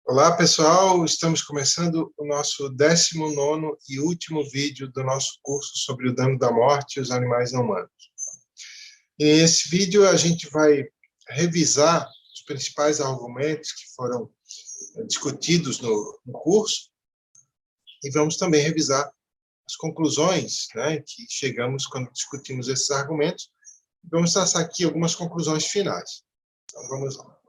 Olá, pessoal! Estamos começando o nosso 19º e último vídeo do nosso curso sobre o dano da morte e os animais não humanos. E nesse vídeo a gente vai revisar os principais argumentos que foram discutidos no curso e vamos também revisar as conclusões, que chegamos quando discutimos esses argumentos. Vamos traçar aqui algumas conclusões finais. Então, vamos lá.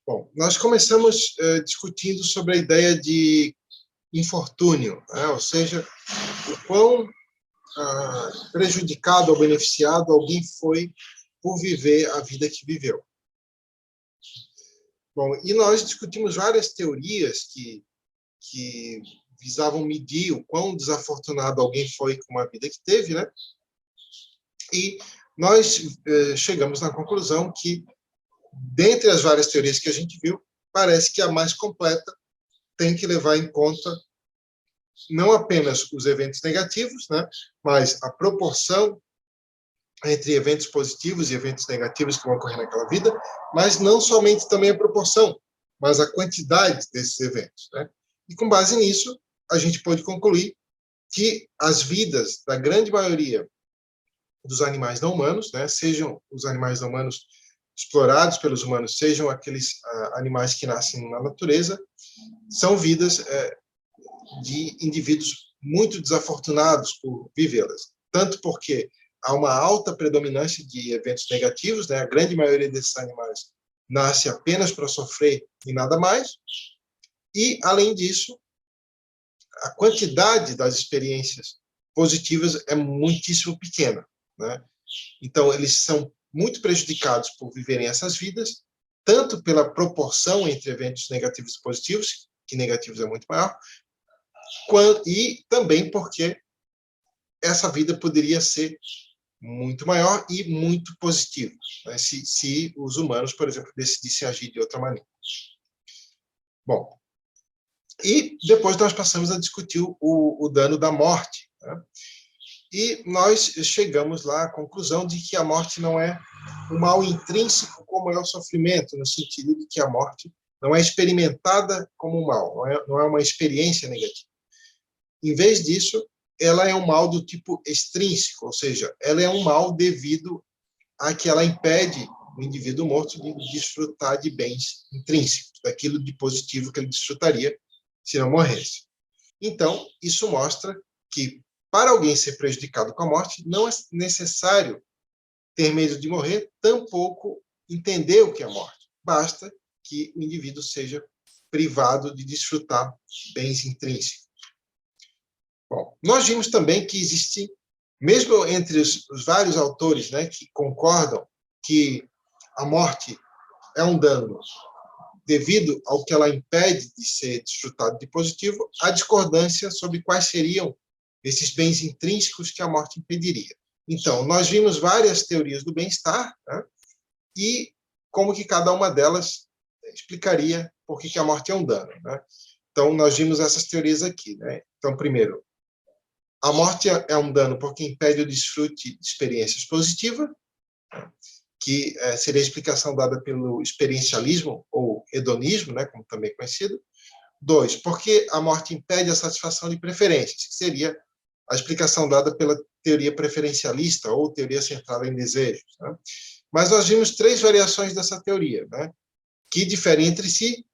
Bom, nós começamos discutindo sobre a ideia de infortúnio, ou seja, o quão prejudicado ou beneficiado alguém foi por viver a vida que viveu. Bom, e nós discutimos várias teorias que visavam medir o quão desafortunado alguém foi com a vida que teve, né? E nós chegamos na conclusão que, dentre as várias teorias que a gente viu, parece que a mais completa tem que levar em conta não apenas os eventos negativos, mas a proporção entre eventos positivos e eventos negativos que vão ocorrer naquela vida, mas não somente também a proporção, mas a quantidade desses eventos. E com base nisso, a gente pode concluir que as vidas da grande maioria dos animais não humanos, sejam os animais não humanos explorados pelos humanos, sejam aqueles animais que nascem na natureza, são vidas de indivíduos muito desafortunados por vivê-las. Tanto porque há uma alta predominância de eventos negativos, a grande maioria desses animais nasce apenas para sofrer e nada mais, e, além disso, a quantidade das experiências positivas é muitíssimo pequena. Então, eles são muito prejudicados por viverem essas vidas, tanto pela proporção entre eventos negativos e positivos, que negativos é muito maior, e também porque essa vida poderia ser muito maior e muito positiva, se os humanos, por exemplo, decidissem agir de outra maneira. Bom, e depois nós passamos a discutir o dano da morte. E nós chegamos lá à conclusão de que a morte não é um mal intrínseco como é o sofrimento, no sentido de que a morte não é experimentada como um mal, não é uma experiência negativa. Em vez disso, ela é um mal do tipo extrínseco, ou seja, ela é um mal devido a que ela impede o indivíduo morto de desfrutar de bens intrínsecos, daquilo de positivo que ele desfrutaria se não morresse. Então, isso mostra que, para alguém ser prejudicado com a morte, não é necessário ter medo de morrer, tampouco entender o que é a morte. Basta que o indivíduo seja privado de desfrutar bens intrínsecos. Bom, nós vimos também que existe, mesmo entre os vários autores que concordam que a morte é um dano devido ao que ela impede de ser desfrutado de positivo, há discordância sobre quais seriam esses bens intrínsecos que a morte impediria. Então, nós vimos várias teorias do bem-estar, e como que cada uma delas explicaria por que a morte é um dano. Então, nós vimos essas teorias aqui. Então, primeiro, a morte é um dano porque impede o desfrute de experiências positivas, que seria a explicação dada pelo experiencialismo, ou hedonismo, como também é conhecido. 2, porque a morte impede a satisfação de preferências, que seria a explicação dada pela teoria preferencialista, ou teoria centrada em desejos. Mas nós vimos 3 variações dessa teoria, que diferem entre si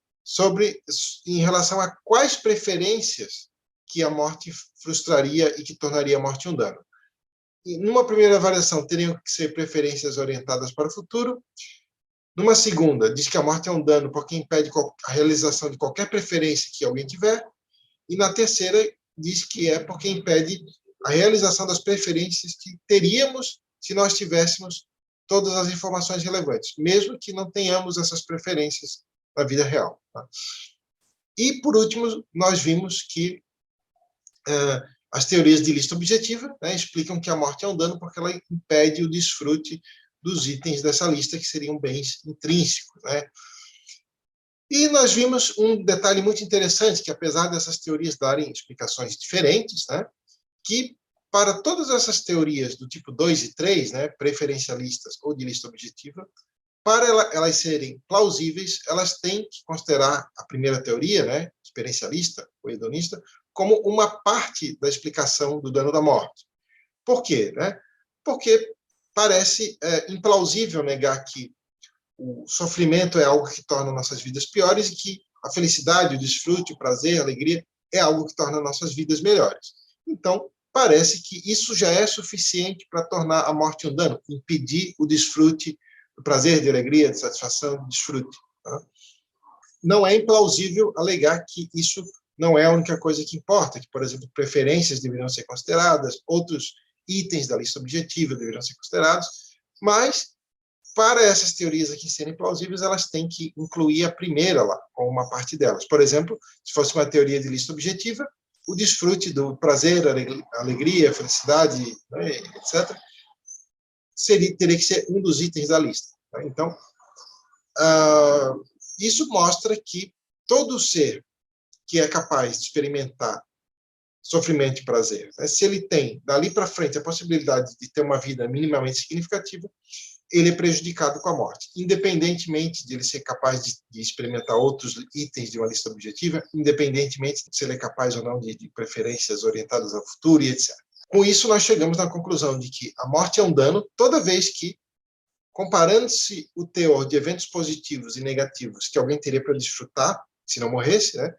em relação a quais preferências que a morte frustraria e que tornaria a morte um dano. E numa primeira variação, teriam que ser preferências orientadas para o futuro. Numa segunda, diz que a morte é um dano porque impede a realização de qualquer preferência que alguém tiver. E na terceira, diz que é porque impede a realização das preferências que teríamos se nós tivéssemos todas as informações relevantes, mesmo que não tenhamos essas preferências na vida real. E, por último, nós vimos que as teorias de lista objetiva explicam que a morte é um dano porque ela impede o desfrute dos itens dessa lista, que seriam bens intrínsecos. E nós vimos um detalhe muito interessante, que apesar dessas teorias darem explicações diferentes, que para todas essas teorias do tipo 2 e 3, preferencialistas ou de lista objetiva, para elas serem plausíveis, elas têm que considerar a primeira teoria, né, experiencialista ou hedonista, como uma parte da explicação do dano da morte. Por quê? Né? Porque parece implausível negar que o sofrimento é algo que torna nossas vidas piores e que a felicidade, o desfrute, o prazer, a alegria é algo que torna nossas vidas melhores. Então, parece que isso já é suficiente para tornar a morte um dano, impedir o desfrute do prazer, de alegria, de satisfação, de desfrute. Tá? Não é implausível alegar que isso não é a única coisa que importa, que, por exemplo, preferências deveriam ser consideradas, outros itens da lista objetiva deveriam ser considerados, mas, para essas teorias aqui serem plausíveis, elas têm que incluir a primeira lá, como uma parte delas. Por exemplo, se fosse uma teoria de lista objetiva, o desfrute do prazer, a alegria, a felicidade, né, etc., teria que ser um dos itens da lista. Tá? Então, isso mostra que todo ser que é capaz de experimentar sofrimento e prazer, né, se ele tem, dali para frente, a possibilidade de ter uma vida minimamente significativa, ele é prejudicado com a morte. Independentemente de ele ser capaz de experimentar outros itens de uma lista objetiva, independentemente de se ele é capaz ou não de preferências orientadas ao futuro e etc. Com isso, nós chegamos na conclusão de que a morte é um dano toda vez que, comparando-se o teor de eventos positivos e negativos que alguém teria para desfrutar, se não morresse, né,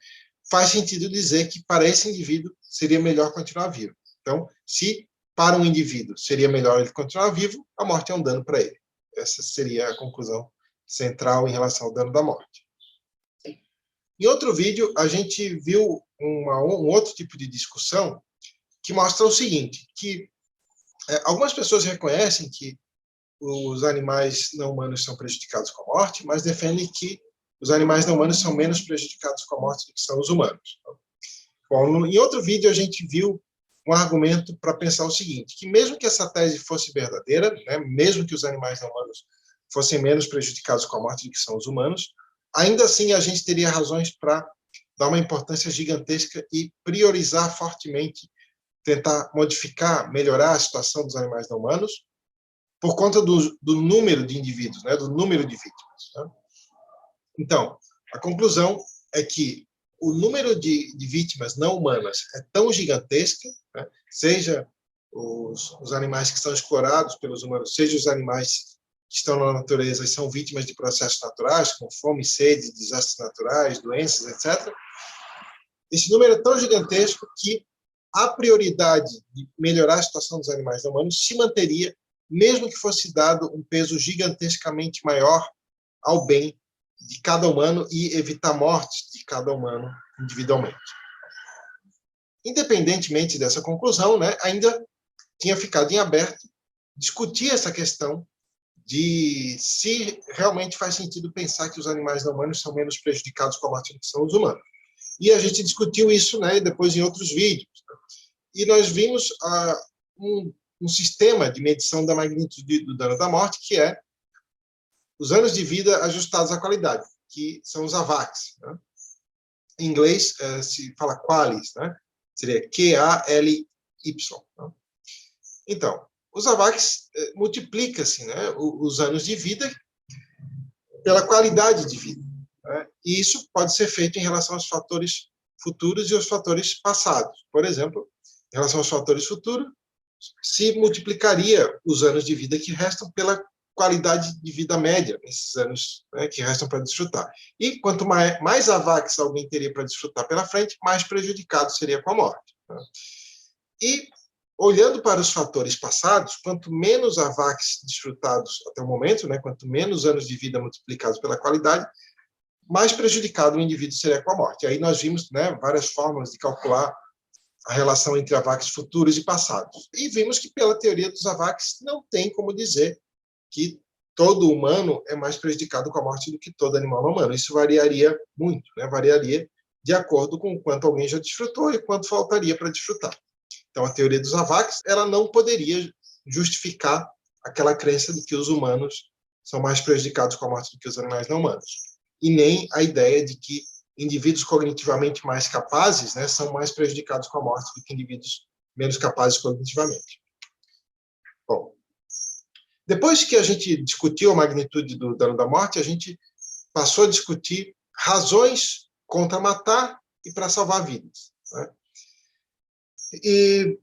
faz sentido dizer que para esse indivíduo seria melhor continuar vivo. Então, se para um indivíduo seria melhor ele continuar vivo, a morte é um dano para ele. Essa seria a conclusão central em relação ao dano da morte. Em outro vídeo, a gente viu um outro tipo de discussão que mostra o seguinte, que algumas pessoas reconhecem que os animais não humanos são prejudicados com a morte, mas defendem que os animais não humanos são menos prejudicados com a morte do que são os humanos. Bom, em outro vídeo a gente viu um argumento para pensar o seguinte, que mesmo que essa tese fosse verdadeira, né, mesmo que os animais não humanos fossem menos prejudicados com a morte do que são os humanos, ainda assim a gente teria razões para dar uma importância gigantesca e priorizar fortemente, tentar modificar, melhorar a situação dos animais não humanos, por conta do número de indivíduos, né, do número de vítimas. Né? Então, a conclusão é que o número de vítimas não humanas é tão gigantesco, né, seja os animais que são explorados pelos humanos, seja os animais que estão na natureza e são vítimas de processos naturais, como fome, sede, desastres naturais, doenças, etc. Esse número é tão gigantesco que a prioridade de melhorar a situação dos animais não humanos se manteria, mesmo que fosse dado um peso gigantescamente maior ao bem de cada humano e evitar mortes de cada humano individualmente. Independentemente dessa conclusão, né, ainda tinha ficado em aberto discutir essa questão de se realmente faz sentido pensar que os animais não humanos são menos prejudicados com a morte do que são os humanos. E a gente discutiu isso, né, depois em outros vídeos. E nós vimos um sistema de medição da magnitude do dano da morte, que é os anos de vida ajustados à qualidade, que são os AVACs. Né? Em inglês, se fala QALYs, né? Seria QALY. Né? Então, os AVACs multiplica-se, né, os anos de vida pela qualidade de vida. Né? E isso pode ser feito em relação aos fatores futuros e aos fatores passados. Por exemplo, em relação aos fatores futuros, se multiplicaria os anos de vida que restam pela qualidade de vida média nesses anos, né, que restam para desfrutar. E quanto mais AVACs alguém teria para desfrutar pela frente, mais prejudicado seria com a morte. Né? E, olhando para os fatores passados, quanto menos AVACs desfrutados até o momento, né, quanto menos anos de vida multiplicados pela qualidade, mais prejudicado o indivíduo seria com a morte. E aí nós vimos, né, várias formas de calcular a relação entre AVACs futuros e passados. E vimos que, pela teoria dos AVACs, não tem como dizer que todo humano é mais prejudicado com a morte do que todo animal não humano. Isso variaria muito, né? Variaria de acordo com quanto alguém já desfrutou e quanto faltaria para desfrutar. Então, a teoria dos AVACs, ela não poderia justificar aquela crença de que os humanos são mais prejudicados com a morte do que os animais não humanos. E nem a ideia de que indivíduos cognitivamente mais capazes, né, são mais prejudicados com a morte do que indivíduos menos capazes cognitivamente. Bom, Depois que a gente discutiu a magnitude do dano da morte, a gente passou a discutir razões contra matar e para salvar vidas, né? E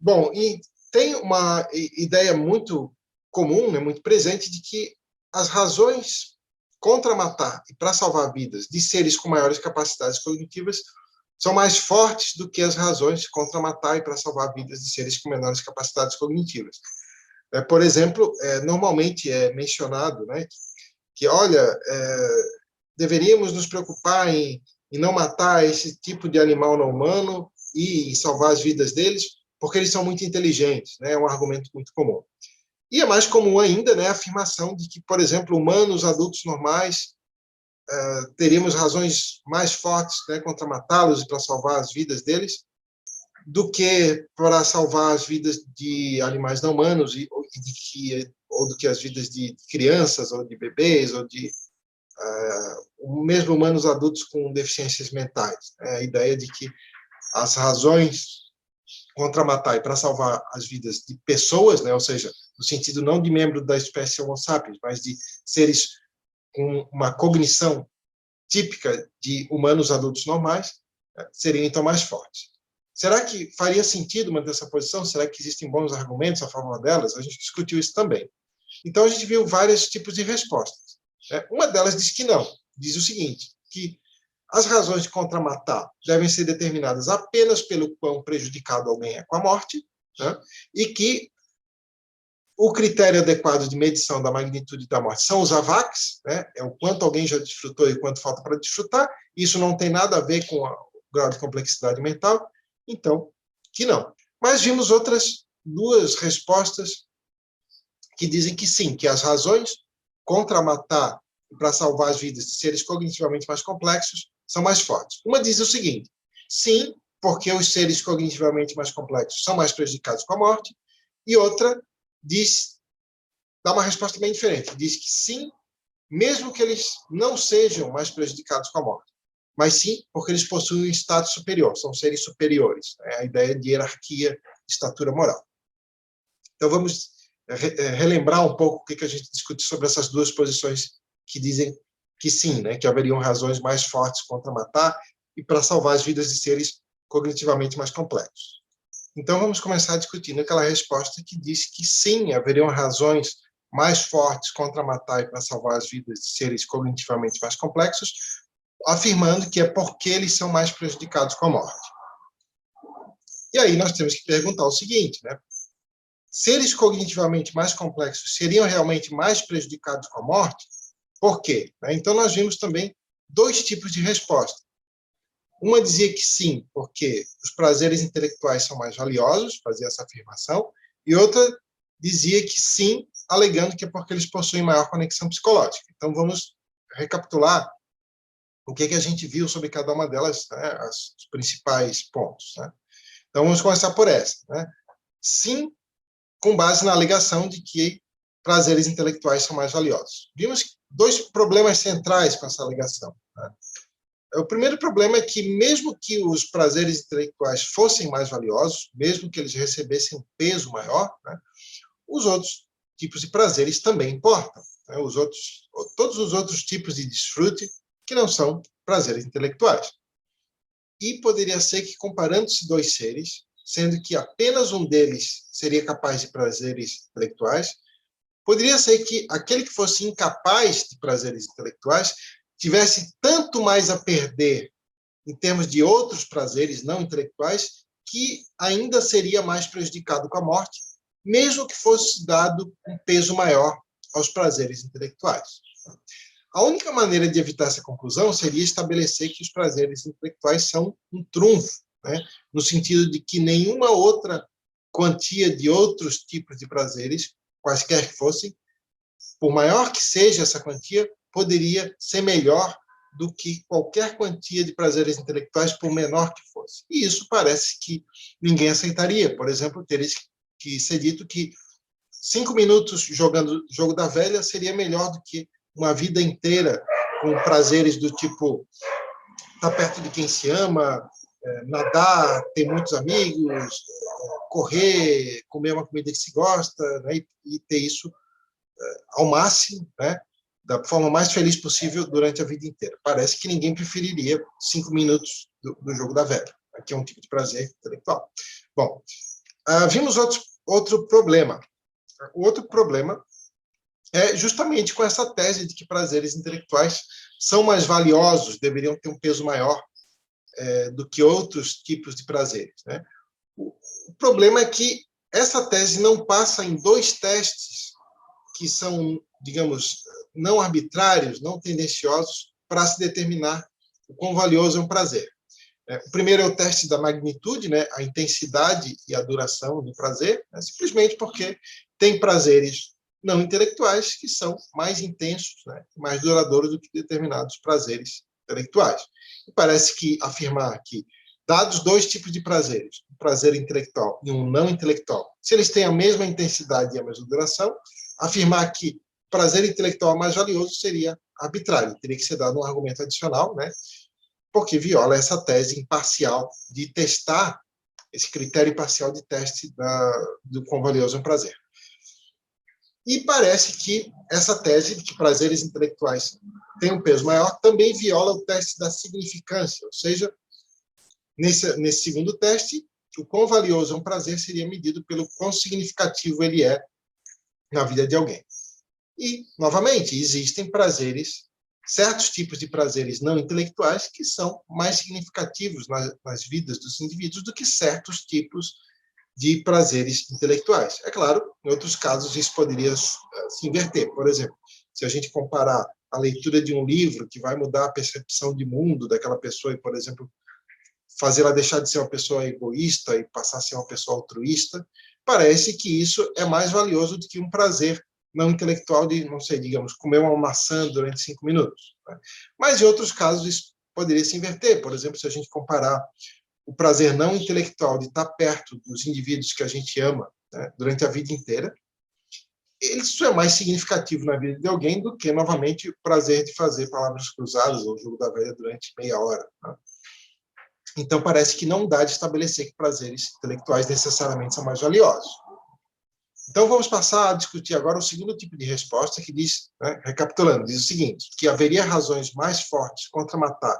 tem uma ideia muito comum, né, muito presente, de que as razões contra matar e para salvar vidas de seres com maiores capacidades cognitivas são mais fortes do que as razões contra matar e para salvar vidas de seres com menores capacidades cognitivas. Por exemplo, normalmente é mencionado, né, que, olha, deveríamos nos preocupar em não matar esse tipo de animal não humano e salvar as vidas deles, porque eles são muito inteligentes, né? É um argumento muito comum. E é mais comum ainda, né, a afirmação de que, por exemplo, humanos adultos normais teríamos razões mais fortes, né, contra matá-los e para salvar as vidas deles, do que para salvar as vidas de animais não humanos ou do que as vidas de crianças ou de bebês ou de mesmo humanos adultos com deficiências mentais. A ideia de que as razões contra matar e para salvar as vidas de pessoas, né, ou seja, no sentido não de membro da espécie Homo sapiens, mas de seres com uma cognição típica de humanos adultos normais, seriam então mais fortes. Será que faria sentido manter essa posição? Será que existem bons argumentos a favor delas? A gente discutiu isso também. Então, a gente viu vários tipos de respostas. Uma delas diz que não. Diz o seguinte, que as razões contra matar devem ser determinadas apenas pelo quão prejudicado alguém é com a morte, né? E que o critério adequado de medição da magnitude da morte são os AVACs, né? É o quanto alguém já desfrutou e quanto falta para desfrutar. Isso não tem nada a ver com o grau de complexidade mental, então, que não. Mas vimos outras duas respostas que dizem que sim, que as razões contra matar e para salvar as vidas de seres cognitivamente mais complexos são mais fortes. Uma diz o seguinte: sim, porque os seres cognitivamente mais complexos são mais prejudicados com a morte, e outra dá uma resposta bem diferente, diz que sim, mesmo que eles não sejam mais prejudicados com a morte, mas sim porque eles possuem um status superior, são seres superiores, a ideia de hierarquia, de estatura moral. Então vamos relembrar um pouco o que a gente discute sobre essas duas posições que dizem que sim, né, que haveriam razões mais fortes contra matar e para salvar as vidas de seres cognitivamente mais complexos. Então, vamos começar discutindo aquela resposta que diz que sim, haveriam razões mais fortes contra matar e para salvar as vidas de seres cognitivamente mais complexos, afirmando que é porque eles são mais prejudicados com a morte. E aí nós temos que perguntar o seguinte, né? Seres cognitivamente mais complexos seriam realmente mais prejudicados com a morte? Por quê? Então, nós vimos também dois tipos de resposta. Uma dizia que sim, porque os prazeres intelectuais são mais valiosos, fazia essa afirmação, e outra dizia que sim, alegando que é porque eles possuem maior conexão psicológica. Então, vamos recapitular o que a gente viu sobre cada uma delas, né, os principais pontos, né? Então, vamos começar por essa, né? Sim, com base na alegação de que prazeres intelectuais são mais valiosos. Vimos dois problemas centrais com essa alegação, né? O primeiro problema é que, mesmo que os prazeres intelectuais fossem mais valiosos, mesmo que eles recebessem um peso maior, né, os outros tipos de prazeres também importam, né, todos os outros tipos de desfrute que não são prazeres intelectuais. E poderia ser que, comparando-se dois seres, sendo que apenas um deles seria capaz de prazeres intelectuais, poderia ser que aquele que fosse incapaz de prazeres intelectuais tivesse tanto mais a perder em termos de outros prazeres não intelectuais, que ainda seria mais prejudicado com a morte, mesmo que fosse dado um peso maior aos prazeres intelectuais. A única maneira de evitar essa conclusão seria estabelecer que os prazeres intelectuais são um trunfo, né? No sentido de que nenhuma outra quantia de outros tipos de prazeres, quaisquer que fossem, por maior que seja essa quantia, poderia ser melhor do que qualquer quantia de prazeres intelectuais, por menor que fosse. E isso parece que ninguém aceitaria. Por exemplo, teria que ser dito que 5 minutos jogando jogo da velha seria melhor do que uma vida inteira com prazeres do tipo estar perto de quem se ama, nadar, ter muitos amigos, correr, comer uma comida que se gosta, né, e ter isso ao máximo, né, da forma mais feliz possível durante a vida inteira. Parece que ninguém preferiria 5 minutos do jogo da velha, que é um tipo de prazer intelectual. Bom, vimos outro problema. O outro problema é justamente com essa tese de que prazeres intelectuais são mais valiosos, deveriam ter um peso maior do que outros tipos de prazeres, né? O problema é que essa tese não passa em 2 testes que são, digamos, não arbitrários, não tendenciosos, para se determinar o quão valioso é um prazer. O primeiro é o teste da magnitude, né, a intensidade e a duração do prazer, né, simplesmente porque tem prazeres não intelectuais que são mais intensos, né, mais duradouros do que determinados prazeres intelectuais. E parece que afirmar que, dados 2 tipos de prazeres, um prazer intelectual e um não intelectual, se eles têm a mesma intensidade e a mesma duração, afirmar que prazer intelectual mais valioso seria arbitrário, teria que ser dado um argumento adicional, né, porque viola essa tese imparcial de testar, esse critério imparcial de teste do quão valioso é um prazer. E parece que essa tese de que prazeres intelectuais têm um peso maior também viola o teste da significância, ou seja, nesse segundo teste, o quão valioso é um prazer seria medido pelo quão significativo ele é na vida de alguém. E, novamente, existem prazeres, certos tipos de prazeres não intelectuais que são mais significativos nas vidas dos indivíduos do que certos tipos de prazeres intelectuais. É claro, em outros casos isso poderia se inverter. Por exemplo, se a gente comparar a leitura de um livro que vai mudar a percepção de mundo daquela pessoa e, por exemplo, fazê-la deixar de ser uma pessoa egoísta e passar a ser uma pessoa altruísta, parece que isso é mais valioso do que um prazer não intelectual de, não sei, digamos, comer uma maçã durante 5 minutos. Né? Mas, em outros casos, isso poderia se inverter. Por exemplo, se a gente comparar o prazer não intelectual de estar perto dos indivíduos que a gente ama, né, durante a vida inteira, isso é mais significativo na vida de alguém do que, novamente, o prazer de fazer palavras cruzadas ou jogo da velha durante meia hora. Né? Então, parece que não dá de estabelecer que prazeres intelectuais necessariamente são mais valiosos. Então, vamos passar a discutir agora o segundo tipo de resposta, que diz, né, recapitulando, diz o seguinte, que haveria razões mais fortes contra matar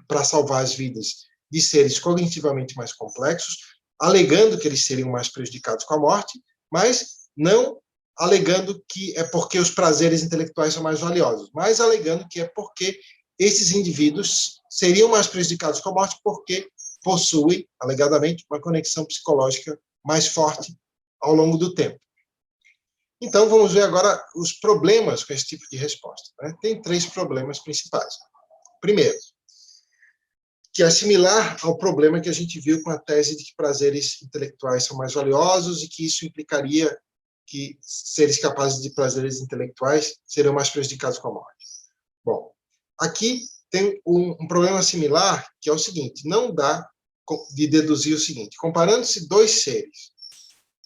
para salvar as vidas de seres cognitivamente mais complexos, alegando que eles seriam mais prejudicados com a morte, mas não alegando que é porque os prazeres intelectuais são mais valiosos, mas alegando que é porque esses indivíduos seriam mais prejudicados com a morte porque possuem, alegadamente, uma conexão psicológica mais forte ao longo do tempo. Então, vamos ver agora os problemas com esse tipo de resposta. Né? Tem 3 problemas principais. Primeiro, que é similar ao problema que a gente viu com a tese de que prazeres intelectuais são mais valiosos e que isso implicaria que seres capazes de prazeres intelectuais seriam mais prejudicados com a morte. Bom, aqui tem um problema similar, que é o seguinte, não dá de deduzir o seguinte, comparando-se 2 seres,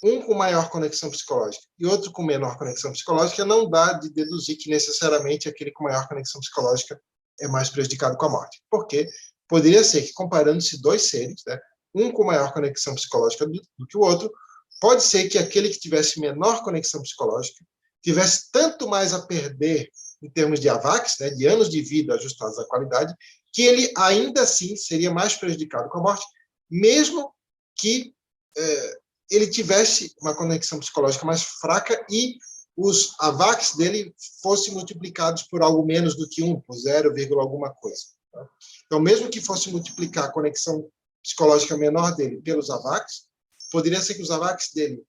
um com maior conexão psicológica e outro com menor conexão psicológica, não dá de deduzir que necessariamente aquele com maior conexão psicológica é mais prejudicado com a morte. Por quê? Poderia ser que, comparando-se 2 seres, né, um com maior conexão psicológica do que o outro, pode ser que aquele que tivesse menor conexão psicológica tivesse tanto mais a perder em termos de AVAX, né, de anos de vida ajustados à qualidade, que ele ainda assim seria mais prejudicado com a morte, mesmo que ele tivesse uma conexão psicológica mais fraca e os AVAX dele fossem multiplicados por algo menos do que 1, por 0, alguma coisa. Tá? Então, mesmo que fosse multiplicar a conexão psicológica menor dele pelos AVAX, poderia ser que os AVAX dele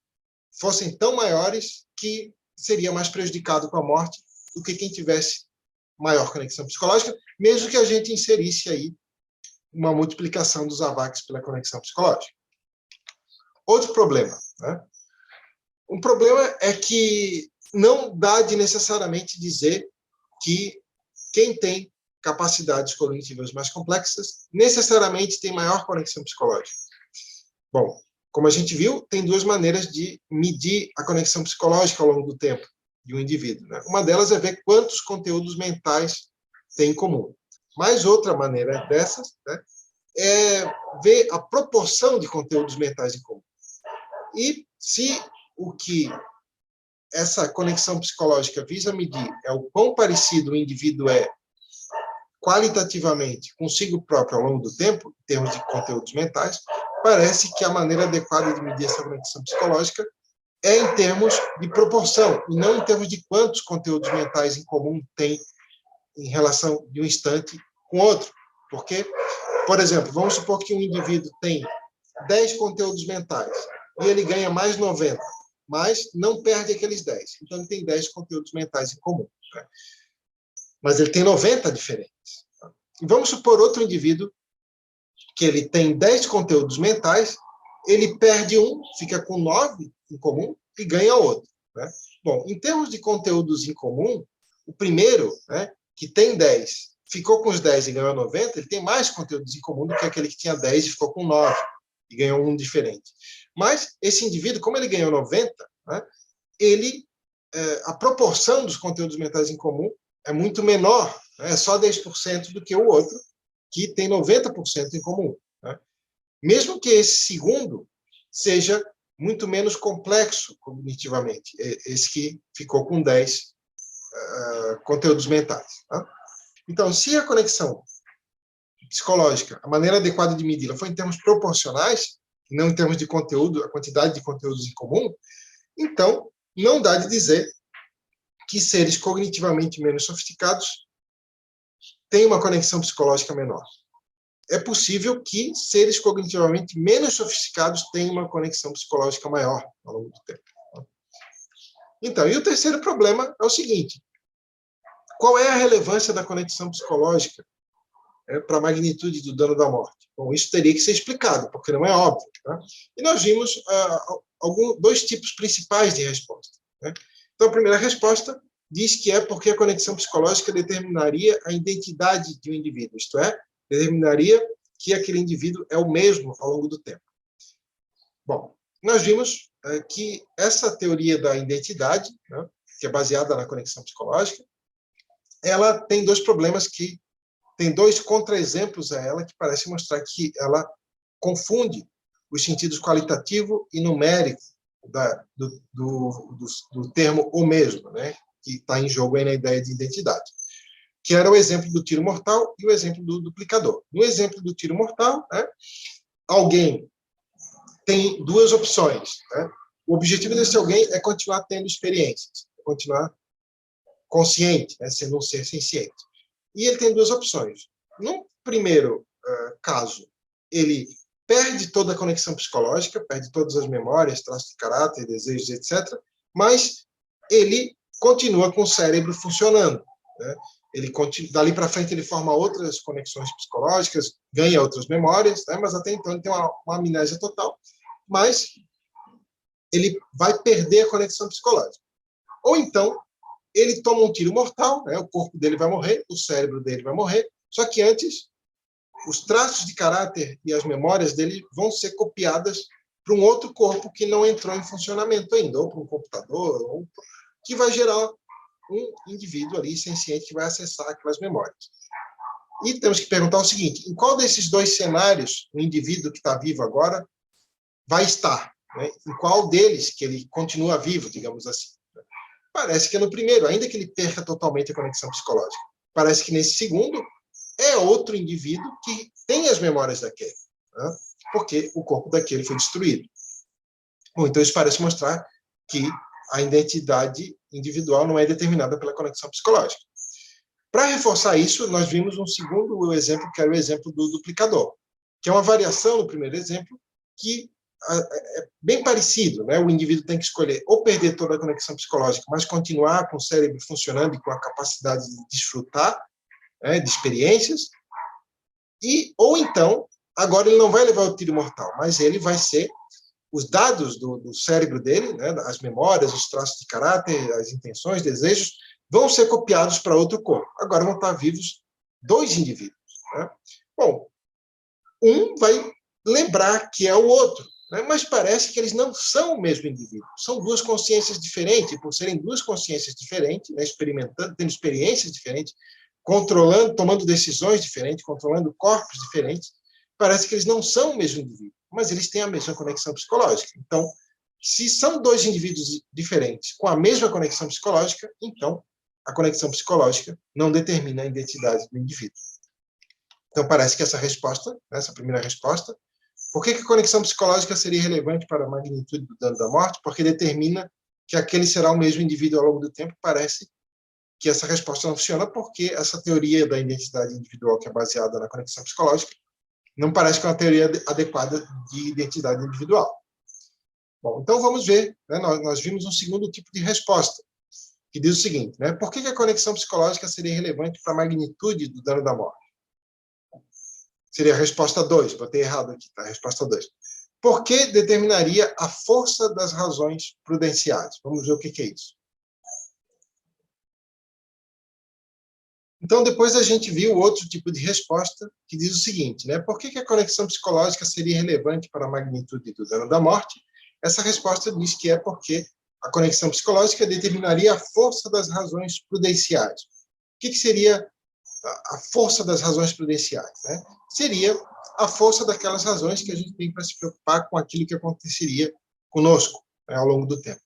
fossem tão maiores que seria mais prejudicado com a morte do que quem tivesse maior conexão psicológica, mesmo que a gente inserisse aí uma multiplicação dos AVAX pela conexão psicológica. Outro problema, né? Um problema é que não dá de necessariamente dizer que quem tem capacidades cognitivas mais complexas necessariamente tem maior conexão psicológica. Bom, como a gente viu, tem 2 maneiras de medir a conexão psicológica ao longo do tempo de um indivíduo. Né? Uma delas é ver quantos conteúdos mentais tem em comum. Mas outra maneira dessas, né, é ver a proporção de conteúdos mentais em comum. E se o que essa conexão psicológica visa medir é o quão parecido o indivíduo é qualitativamente consigo próprio ao longo do tempo, em termos de conteúdos mentais, parece que a maneira adequada de medir essa conexão psicológica é em termos de proporção, e não em termos de quantos conteúdos mentais em comum tem em relação de um instante com outro. Porque, por exemplo, vamos supor que um indivíduo tem 10 conteúdos mentais e ele ganha mais 90, mas não perde aqueles 10. Então, ele tem 10 conteúdos mentais em comum. Né? Mas ele tem 90 diferentes. E vamos supor outro indivíduo que ele tem 10 conteúdos mentais, ele perde um, fica com 9 em comum e ganha outro. Né? Bom, em termos de conteúdos em comum, o primeiro, né, que tem 10, ficou com os 10 e ganhou 90, ele tem mais conteúdos em comum do que aquele que tinha 10 e ficou com 9 e ganhou um diferente. Mas esse indivíduo, como ele ganhou 90, né, a proporção dos conteúdos mentais em comum é muito menor, né, é só 10% do que o outro, que tem 90% em comum. Né? Mesmo que esse segundo seja muito menos complexo cognitivamente, esse que ficou com 10 conteúdos mentais. Tá? Então, se a conexão psicológica, a maneira adequada de medi-la foi em termos proporcionais, não em termos de conteúdo, a quantidade de conteúdos em comum, então não dá de dizer que seres cognitivamente menos sofisticados têm uma conexão psicológica menor. É possível que seres cognitivamente menos sofisticados tenham uma conexão psicológica maior ao longo do tempo. Então, e o terceiro problema é o seguinte: qual é a relevância da conexão psicológica para a magnitude do dano da morte? Bom, isso teria que ser explicado, porque não é óbvio. Tá? E nós vimos dois tipos principais de resposta. Né? Então, a primeira resposta diz que é porque a conexão psicológica determinaria a identidade de um indivíduo, isto é, determinaria que aquele indivíduo é o mesmo ao longo do tempo. Bom, nós vimos que essa teoria da identidade, né, que é baseada na conexão psicológica, ela tem dois problemas tem dois contra-exemplos a ela que parecem mostrar que ela confunde os sentidos qualitativo e numérico do termo o mesmo, né, que está em jogo aí na ideia de identidade, que era o exemplo do tiro mortal e o exemplo do duplicador. No exemplo do tiro mortal, né, alguém tem duas opções. Né? O objetivo desse alguém é continuar tendo experiências, continuar consciente, né, sendo um ser senciente. E ele tem duas opções. No primeiro caso, ele perde toda a conexão psicológica, perde todas as memórias, traços de caráter, desejos, etc., mas ele continua com o cérebro funcionando. Né? Dali para frente ele forma outras conexões psicológicas, ganha outras memórias, né? Mas até então ele tem uma amnésia total, mas ele vai perder a conexão psicológica. Ou então, ele toma um tiro mortal, né? O corpo dele vai morrer, o cérebro dele vai morrer, só que antes, os traços de caráter e as memórias dele vão ser copiadas para um outro corpo que não entrou em funcionamento ainda, ou para um computador, ou que vai gerar um indivíduo ali senciente que vai acessar aquelas memórias. E temos que perguntar o seguinte: em qual desses dois cenários o indivíduo que está vivo agora vai estar? Né? Em qual deles que ele continua vivo, digamos assim? Parece que é no primeiro, ainda que ele perca totalmente a conexão psicológica. Parece que nesse segundo é outro indivíduo que tem as memórias daquele, né? Porque o corpo daquele foi destruído. Bom, então isso parece mostrar que a identidade individual não é determinada pela conexão psicológica. Para reforçar isso, nós vimos um segundo exemplo, que era o exemplo do duplicador, que é uma variação no primeiro exemplo, que é bem parecido, né? O indivíduo tem que escolher ou perder toda a conexão psicológica, mas continuar com o cérebro funcionando e com a capacidade de desfrutar, né, de experiências, ou então, agora ele não vai levar o tiro mortal, mas ele vai ser os dados do cérebro dele, né, as memórias, os traços de caráter, as intenções, desejos, vão ser copiados para outro corpo. Agora vão estar vivos dois indivíduos. Né? Bom, um vai lembrar que é o outro, né? Mas parece que eles não são o mesmo indivíduo. São duas consciências diferentes, e por serem duas consciências diferentes, né, experimentando, tendo experiências diferentes, controlando, tomando decisões diferentes, controlando corpos diferentes, parece que eles não são o mesmo indivíduo, mas eles têm a mesma conexão psicológica. Então, Se são dois indivíduos diferentes com a mesma conexão psicológica, então a conexão psicológica não determina a identidade do indivíduo. Então, parece que essa resposta, essa primeira resposta, por que a conexão psicológica seria relevante para a magnitude do dano da morte? Porque determina que aquele será o mesmo indivíduo ao longo do tempo. Parece que essa resposta não funciona porque essa teoria da identidade individual, que é baseada na conexão psicológica, não parece que é uma teoria adequada de identidade individual. Bom, então vamos ver, né? Nós vimos um segundo tipo de resposta, que diz o seguinte, né? Por que a conexão psicológica seria relevante para a magnitude do dano da morte? Seria a resposta 2, botei errado aqui, tá? A resposta 2. Por que determinaria a força das razões prudenciais? Vamos ver o que é isso. Então, depois a gente viu outro tipo de resposta, que diz o seguinte, né? Por que a conexão psicológica seria relevante para a magnitude do dano da morte? Essa resposta diz que é porque a conexão psicológica determinaria a força das razões prudenciais. O que seria a força das razões prudenciais, né? Seria a força daquelas razões que a gente tem para se preocupar com aquilo que aconteceria conosco, né, ao longo do tempo.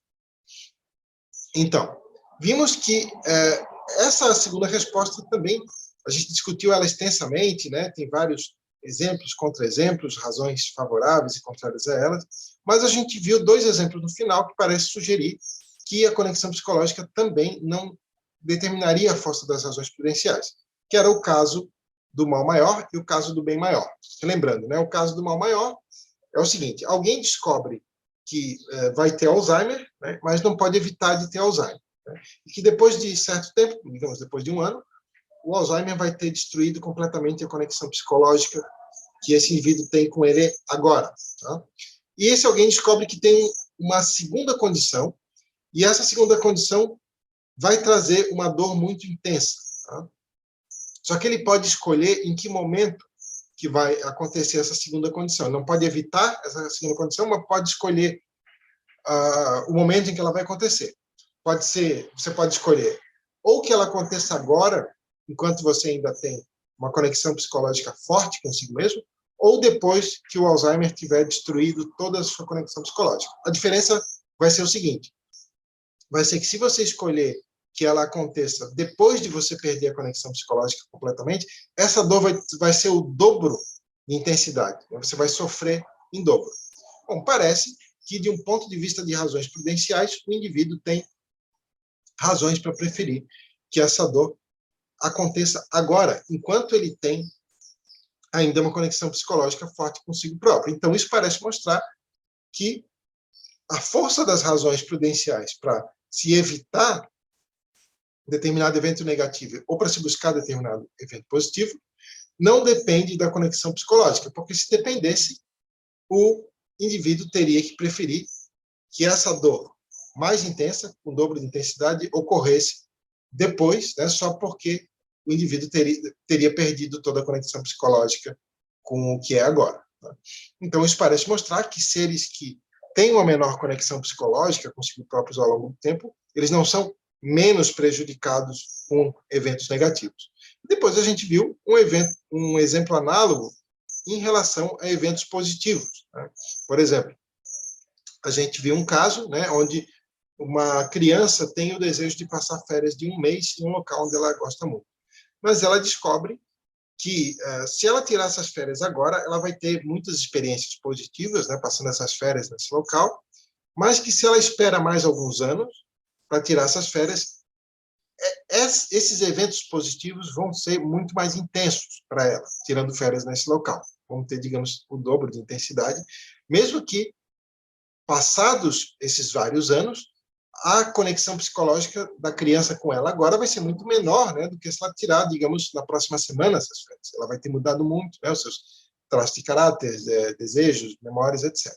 Então, vimos que essa segunda resposta também, a gente discutiu ela extensamente, né? Tem vários exemplos, contra-exemplos, razões favoráveis e contrárias a elas, mas a gente viu dois exemplos no final que parece sugerir que a conexão psicológica também não determinaria a força das razões prudenciais, que era o caso do mal maior e o caso do bem maior. Lembrando, né, o caso do mal maior é o seguinte, alguém descobre que vai ter Alzheimer, né, mas não pode evitar de ter Alzheimer. Né, e que depois de certo tempo, digamos, depois de um ano, o Alzheimer vai ter destruído completamente a conexão psicológica que esse indivíduo tem com ele agora. Tá? E esse alguém descobre que tem uma segunda condição, e essa segunda condição vai trazer uma dor muito intensa. Tá? Só que ele pode escolher em que momento que vai acontecer essa segunda condição. Não pode evitar essa segunda condição, mas pode escolher o momento em que ela vai acontecer. Pode ser, você pode escolher ou que ela aconteça agora, enquanto você ainda tem uma conexão psicológica forte consigo mesmo, ou depois que o Alzheimer tiver destruído toda a sua conexão psicológica. A diferença vai ser o seguinte, vai ser que se você escolher que ela aconteça depois de você perder a conexão psicológica completamente, essa dor vai ser o dobro de intensidade. Você vai sofrer em dobro. Bom, parece que, de um ponto de vista de razões prudenciais, o indivíduo tem razões para preferir que essa dor aconteça agora, enquanto ele tem ainda uma conexão psicológica forte consigo próprio. Então, isso parece mostrar que a força das razões prudenciais para se evitar determinado evento negativo ou para se buscar determinado evento positivo não depende da conexão psicológica, porque se dependesse, o indivíduo teria que preferir que essa dor mais intensa, com o dobro de intensidade, ocorresse depois, né, só porque o indivíduo teria perdido toda a conexão psicológica com o que é agora. Tá? Então, isso parece mostrar que seres que têm uma menor conexão psicológica consigo próprios ao longo do tempo, eles não são menos prejudicados com eventos negativos. Depois a gente viu um exemplo análogo em relação a eventos positivos. Né? Por exemplo, a gente viu um caso, né, onde uma criança tem o desejo de passar férias de um mês em um local onde ela gosta muito. Mas ela descobre que, se ela tirar essas férias agora, ela vai ter muitas experiências positivas, né, passando essas férias nesse local, mas que se ela espera mais alguns anos para tirar essas férias, esses eventos positivos vão ser muito mais intensos para ela, tirando férias nesse local. Vão ter, digamos, o dobro de intensidade, mesmo que, passados esses vários anos, a conexão psicológica da criança com ela agora vai ser muito menor, né, do que se ela tirar, digamos, na próxima semana essas férias. Ela vai ter mudado muito, né, os seus traços de caráter, desejos, memórias, etc.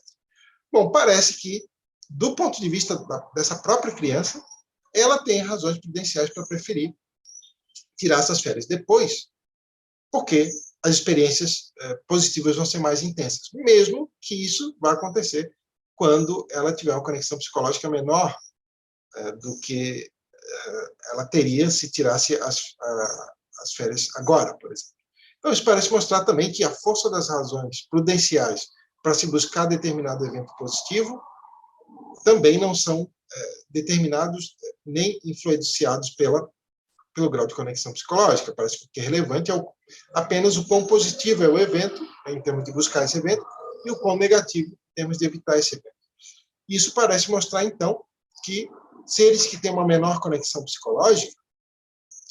Bom, parece que, do ponto de vista dessa própria criança, ela tem razões prudenciais para preferir tirar essas férias depois, porque as experiências positivas vão ser mais intensas, mesmo que isso vá acontecer quando ela tiver uma conexão psicológica menor do que ela teria se tirasse as férias agora, por exemplo. Então, isso parece mostrar também que a força das razões prudenciais para se buscar determinado evento positivo também não são determinados nem influenciados pelo grau de conexão psicológica. Parece que o que é relevante é apenas o quão positivo é o evento, em termos de buscar esse evento, e o quão negativo, em termos de evitar esse evento. Isso parece mostrar, então, que seres que têm uma menor conexão psicológica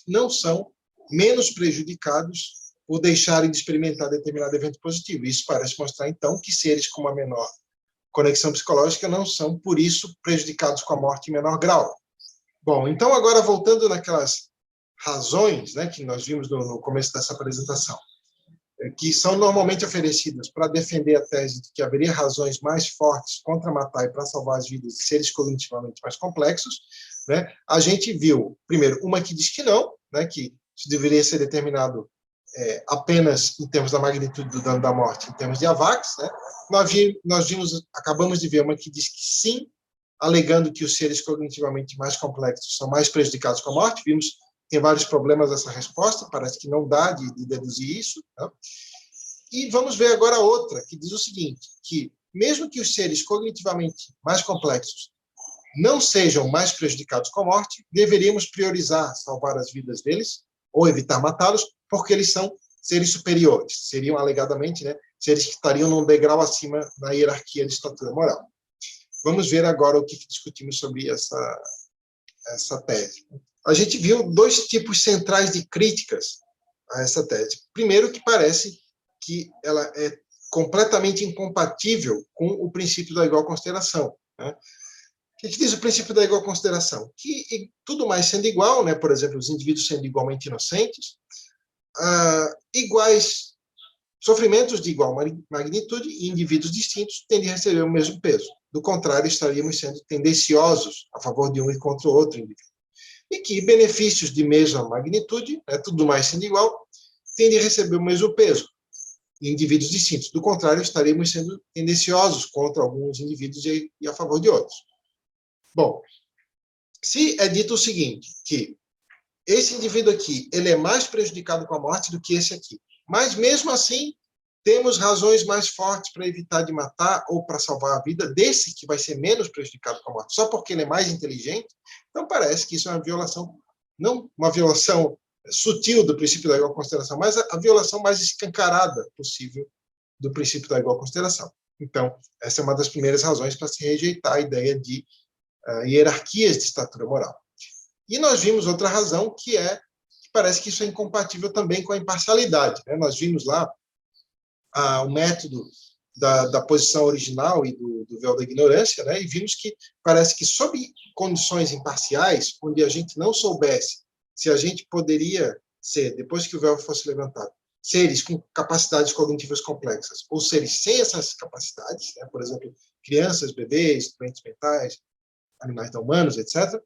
não são menos prejudicados por deixarem de experimentar determinado evento positivo. Isso parece mostrar, então, que seres com uma menor conexão psicológica não são, por isso, prejudicados com a morte em menor grau. Bom, então, agora, voltando naquelas razões, né, que nós vimos no começo dessa apresentação, que são normalmente oferecidas para defender a tese de que haveria razões mais fortes contra matar e para salvar as vidas de seres cognitivamente mais complexos, né? A gente viu, primeiro, uma que diz que não, né, que isso deveria ser determinado apenas em termos da magnitude do dano da morte, em termos de AVAX, né? Nós vimos, acabamos de ver uma que diz que sim, alegando que os seres cognitivamente mais complexos são mais prejudicados com a morte. Vimos tem vários problemas essa resposta, parece que não dá de deduzir isso. Tá? E vamos ver agora outra, que diz o seguinte, que mesmo que os seres cognitivamente mais complexos não sejam mais prejudicados com a morte, deveríamos priorizar salvar as vidas deles, ou evitar matá-los, porque eles são seres superiores, seriam alegadamente, né, seres que estariam num degrau acima na hierarquia de estatura moral. Vamos ver agora o que discutimos sobre essa tese. A gente viu dois tipos centrais de críticas a essa tese. Primeiro, que parece que ela é completamente incompatível com o princípio da igual consideração. Né? O que diz o princípio da igual consideração? Que tudo mais sendo igual, né, por exemplo, os indivíduos sendo igualmente inocentes, iguais sofrimentos de igual magnitude e indivíduos distintos tendem a receber o mesmo peso. Do contrário, estaríamos sendo tendenciosos a favor de um e contra o outro indivíduo. E que benefícios de mesma magnitude, tudo mais sendo igual, tendem a receber o mesmo peso em indivíduos distintos. Do contrário, estaríamos sendo tendenciosos contra alguns indivíduos e a favor de outros. Bom, se é dito o seguinte, que esse indivíduo aqui, ele é mais prejudicado com a morte do que esse aqui, mas mesmo assim, temos razões mais fortes para evitar de matar ou para salvar a vida desse que vai ser menos prejudicado com a morte, só porque ele é mais inteligente. Então, parece que isso é uma violação, não uma violação sutil do princípio da igual consideração, mas a violação mais escancarada possível do princípio da igual consideração. Então, essa é uma das primeiras razões para se rejeitar a ideia de hierarquias de estatura moral. E nós vimos outra razão, que parece que isso é incompatível também com a imparcialidade. Né? Nós vimos lá o método da posição original e do véu da ignorância, né? E vimos que parece que, sob condições imparciais, onde a gente não soubesse se a gente poderia ser, depois que o véu fosse levantado, seres com capacidades cognitivas complexas, ou seres sem essas capacidades, né? Por exemplo, crianças, bebês, doentes mentais, animais não humanos, etc.,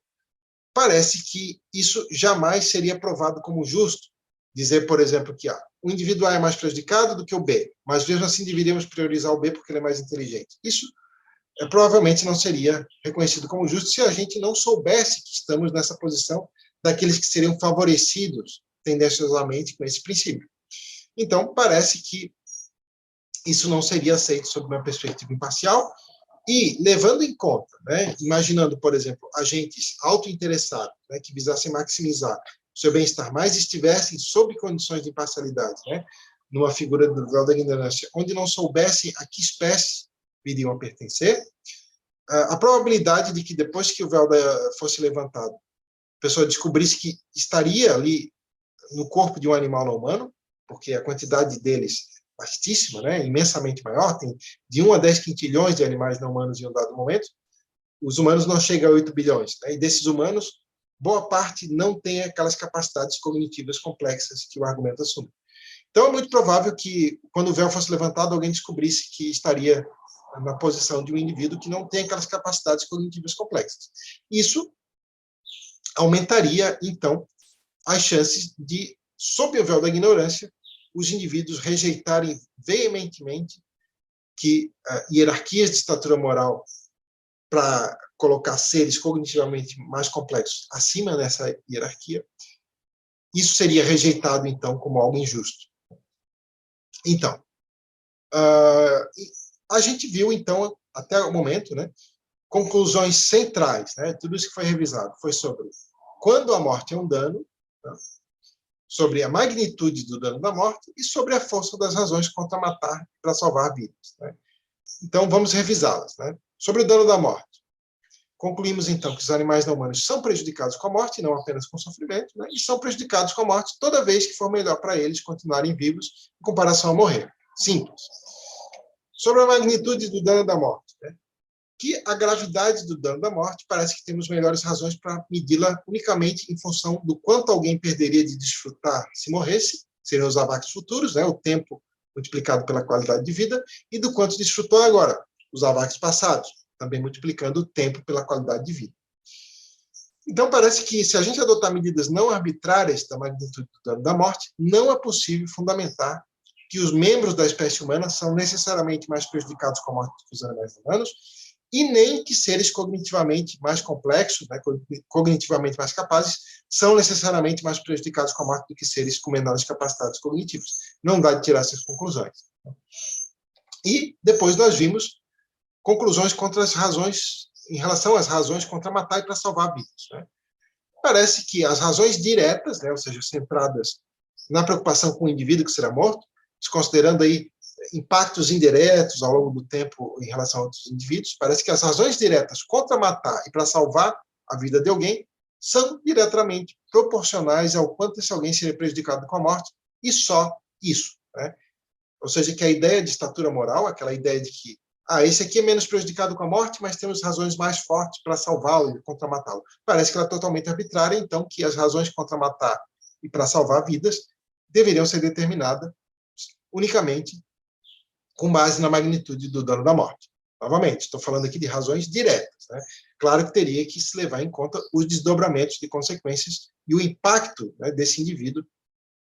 parece que isso jamais seria provado como justo. Dizer, por exemplo, que o indivíduo A é mais prejudicado do que o B, mas mesmo assim deveríamos priorizar o B porque ele é mais inteligente. Isso provavelmente não seria reconhecido como justo se a gente não soubesse que estamos nessa posição daqueles que seriam favorecidos tendenciosamente com esse princípio. Então, parece que isso não seria aceito sob uma perspectiva imparcial e, levando em conta, né, imaginando, por exemplo, agentes autointeressados, né, que visassem maximizar o seu bem-estar, mas estivessem sob condições de imparcialidade, né, numa figura do véu da ignorância, onde não soubessem a que espécie viriam a pertencer, a probabilidade de que depois que o véu fosse levantado, a pessoa descobrisse que estaria ali no corpo de um animal não humano, porque a quantidade deles é vastíssima, né, imensamente maior, tem de 1 a 10 quintilhões de animais não humanos em um dado momento, os humanos não chegam a 8 bilhões, né, e desses humanos, boa parte não tem aquelas capacidades cognitivas complexas que o argumento assume. Então, é muito provável que, quando o véu fosse levantado, alguém descobrisse que estaria na posição de um indivíduo que não tem aquelas capacidades cognitivas complexas. Isso aumentaria, então, as chances de, sob o véu da ignorância, os indivíduos rejeitarem veementemente que hierarquias de estatura moral para colocar seres cognitivamente mais complexos acima dessa hierarquia, isso seria rejeitado, então, como algo injusto. Então, a gente viu, então, até o momento, né, conclusões centrais, né? Tudo isso que foi revisado foi sobre quando a morte é um dano, né? Sobre a magnitude do dano da morte e sobre a força das razões contra matar para salvar vidas, né? Então, vamos revisá-las, né? Sobre o dano da morte. Concluímos, então, que os animais não humanos são prejudicados com a morte, não apenas com o sofrimento, né? E são prejudicados com a morte toda vez que for melhor para eles continuarem vivos em comparação a morrer. Simples. Sobre a magnitude do dano da morte, né? Que a gravidade do dano da morte parece que temos melhores razões para medi-la unicamente em função do quanto alguém perderia de desfrutar se morresse, seriam os AVACs futuros, né? O tempo multiplicado pela qualidade de vida, e do quanto desfrutou agora, os AVACs passados, também multiplicando o tempo pela qualidade de vida. Então, parece que, se a gente adotar medidas não arbitrárias da magnitude do dano da morte, não é possível fundamentar que os membros da espécie humana são necessariamente mais prejudicados com a morte do que os animais humanos, e nem que seres cognitivamente mais complexos, né, cognitivamente mais capazes, são necessariamente mais prejudicados com a morte do que seres com menores capacidades cognitivas. Não dá de tirar essas conclusões. E depois nós vimos conclusões contra as razões, em relação às razões contra matar e para salvar vidas, né? Parece que as razões diretas, né, ou seja, centradas na preocupação com o indivíduo que será morto, desconsiderando aí impactos indiretos ao longo do tempo em relação a outros indivíduos, parece que as razões diretas contra matar e para salvar a vida de alguém são diretamente proporcionais ao quanto esse alguém seria prejudicado com a morte, e só isso, né? Ou seja, que a ideia de estatura moral, aquela ideia de que esse aqui é menos prejudicado com a morte, mas temos razões mais fortes para salvá-lo e contra matá-lo. Parece que ela é totalmente arbitrária, então que as razões contra matar e para salvar vidas deveriam ser determinadas unicamente com base na magnitude do dano da morte. Novamente, estou falando aqui de razões diretas, né? Claro que teria que se levar em conta os desdobramentos de consequências e o impacto, né, desse indivíduo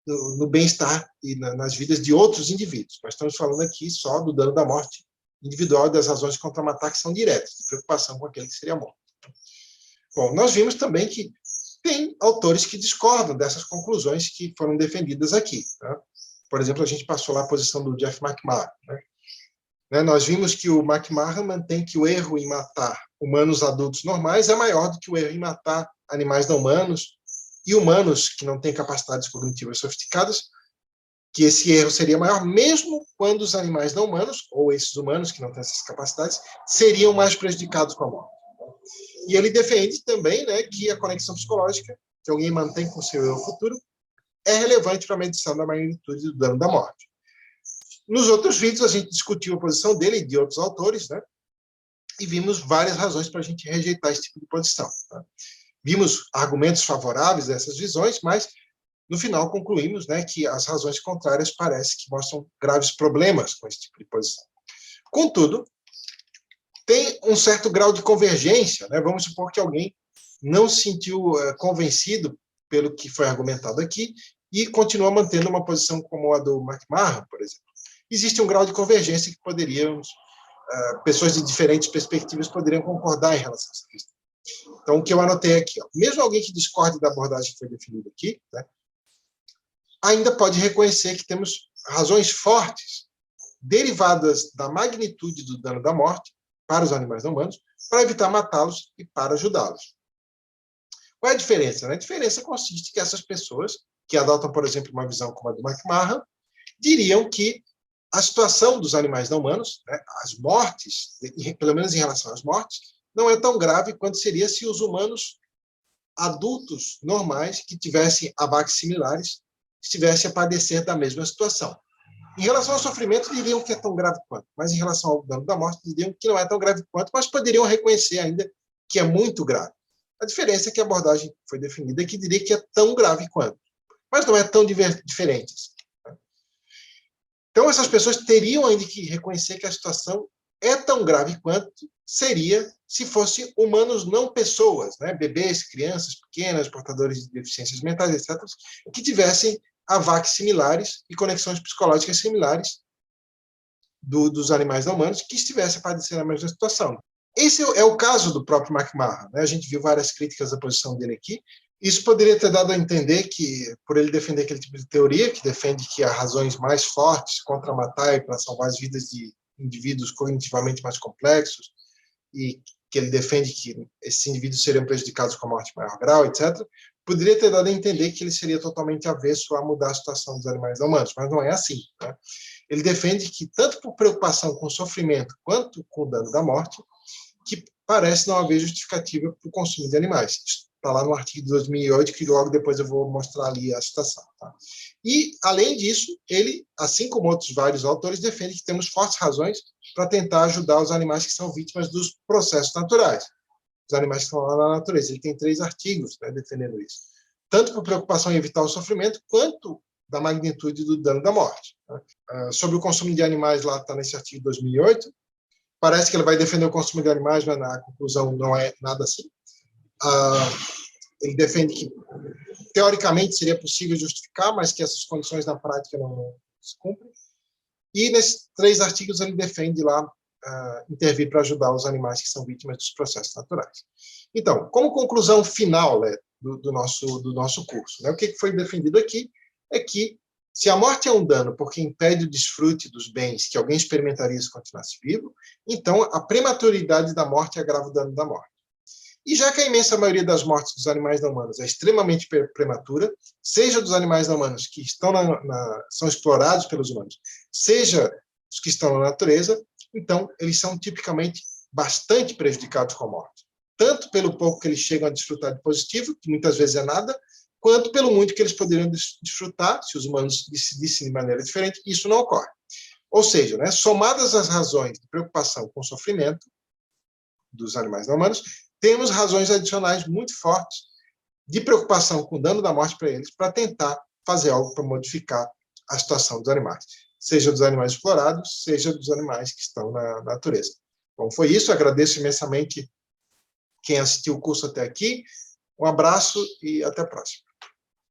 no bem-estar e nas vidas de outros indivíduos. Mas estamos falando aqui só do dano da morte individual e das razões contra matar que são diretas, de preocupação com aquele que seria morto. Bom, nós vimos também que tem autores que discordam dessas conclusões que foram defendidas aqui, né? Por exemplo, a gente passou lá a posição do Jeff McMahon, né? Nós vimos que o McMahon mantém que o erro em matar humanos adultos normais é maior do que o erro em matar animais não humanos e humanos que não têm capacidades cognitivas sofisticadas, que esse erro seria maior mesmo quando os animais não humanos, ou esses humanos que não têm essas capacidades, seriam mais prejudicados com a morte. E ele defende também, né, que a conexão psicológica que alguém mantém com o seu eu futuro é relevante para a medição da magnitude do dano da morte. Nos outros vídeos, a gente discutiu a posição dele e de outros autores, né, e vimos várias razões para a gente rejeitar esse tipo de posição, tá? Vimos argumentos favoráveis a essas visões, mas no final concluímos, né, que as razões contrárias parecem que mostram graves problemas com esse tipo de posição. Contudo, tem um certo grau de convergência, né? Vamos supor que alguém não se sentiu convencido pelo que foi argumentado aqui e continua mantendo uma posição como a do McMahon, por exemplo. Existe um grau de convergência que pessoas de diferentes perspectivas poderiam concordar em relação a essa questão. Então, o que eu anotei aqui, mesmo alguém que discorde da abordagem que foi definida aqui, né, ainda pode reconhecer que temos razões fortes, derivadas da magnitude do dano da morte para os animais não humanos, para evitar matá-los e para ajudá-los. Qual é a diferença, né? A diferença consiste que essas pessoas, que adotam, por exemplo, uma visão como a do McMahon, diriam que a situação dos animais não humanos, né, as mortes, pelo menos em relação às mortes, não é tão grave quanto seria se os humanos adultos normais que tivessem AVACs similares estivessem a padecer da mesma situação. Em relação ao sofrimento, diriam que é tão grave quanto, mas em relação ao dano da morte, diriam que não é tão grave quanto, mas poderiam reconhecer ainda que é muito grave. A diferença é que a abordagem foi definida que diria que é tão grave quanto, mas não é tão diferente. Então, essas pessoas teriam ainda que reconhecer que a situação é tão grave quanto seria se fossem humanos não pessoas, né? Bebês, crianças pequenas, portadores de deficiências mentais, etc., que tivessem AVACs similares e conexões psicológicas similares dos animais não humanos que estivessem a padecer a mesma situação. Esse é o caso do próprio McMahon, né? A gente viu várias críticas à posição dele aqui. Isso poderia ter dado a entender que, por ele defender aquele tipo de teoria, que defende que há razões mais fortes contra matar e para salvar as vidas de indivíduos cognitivamente mais complexos, e que ele defende que esses indivíduos seriam prejudicados com a morte em maior grau, etc., poderia ter dado a entender que ele seria totalmente avesso a mudar a situação dos animais não humanos, mas não é assim. Né? Ele defende que, tanto por preocupação com o sofrimento quanto com o dano da morte, que parece não haver justificativa para o consumo de animais. Está lá no artigo de 2008, que logo depois eu vou mostrar ali a citação. Tá? E, além disso, ele, assim como outros vários autores, defende que temos fortes razões para tentar ajudar os animais que são vítimas dos processos naturais, os animais que estão lá na natureza. Ele tem 3 artigos, né, defendendo isso. Tanto por preocupação em evitar o sofrimento, quanto da magnitude do dano da morte. Né? Sobre o consumo de animais, lá está nesse artigo de 2008. Parece que ele vai defender o consumo de animais, mas na conclusão não é nada assim. Ele defende que, teoricamente, seria possível justificar, mas que essas condições na prática não se cumprem. E nesses 3 artigos ele defende lá intervir para ajudar os animais que são vítimas dos processos naturais. Então, como conclusão final, né, do nosso curso, né, o que foi defendido aqui é que, se a morte é um dano porque impede o desfrute dos bens que alguém experimentaria se continuasse vivo, então a prematuridade da morte agrava o dano da morte. E já que a imensa maioria das mortes dos animais não humanos é extremamente prematura, seja dos animais não humanos que estão são explorados pelos humanos, seja os que estão na natureza, então eles são tipicamente bastante prejudicados com a morte. Tanto pelo pouco que eles chegam a desfrutar de positivo, que muitas vezes é nada, quanto pelo muito que eles poderiam desfrutar, se os humanos decidissem de maneira diferente, isso não ocorre. Ou seja, né, somadas as razões de preocupação com o sofrimento dos animais não humanos, temos razões adicionais muito fortes de preocupação com o dano da morte para eles, para tentar fazer algo para modificar a situação dos animais, seja dos animais explorados, seja dos animais que estão na natureza. Bom, foi isso, agradeço imensamente quem assistiu o curso até aqui, um abraço e até a próxima.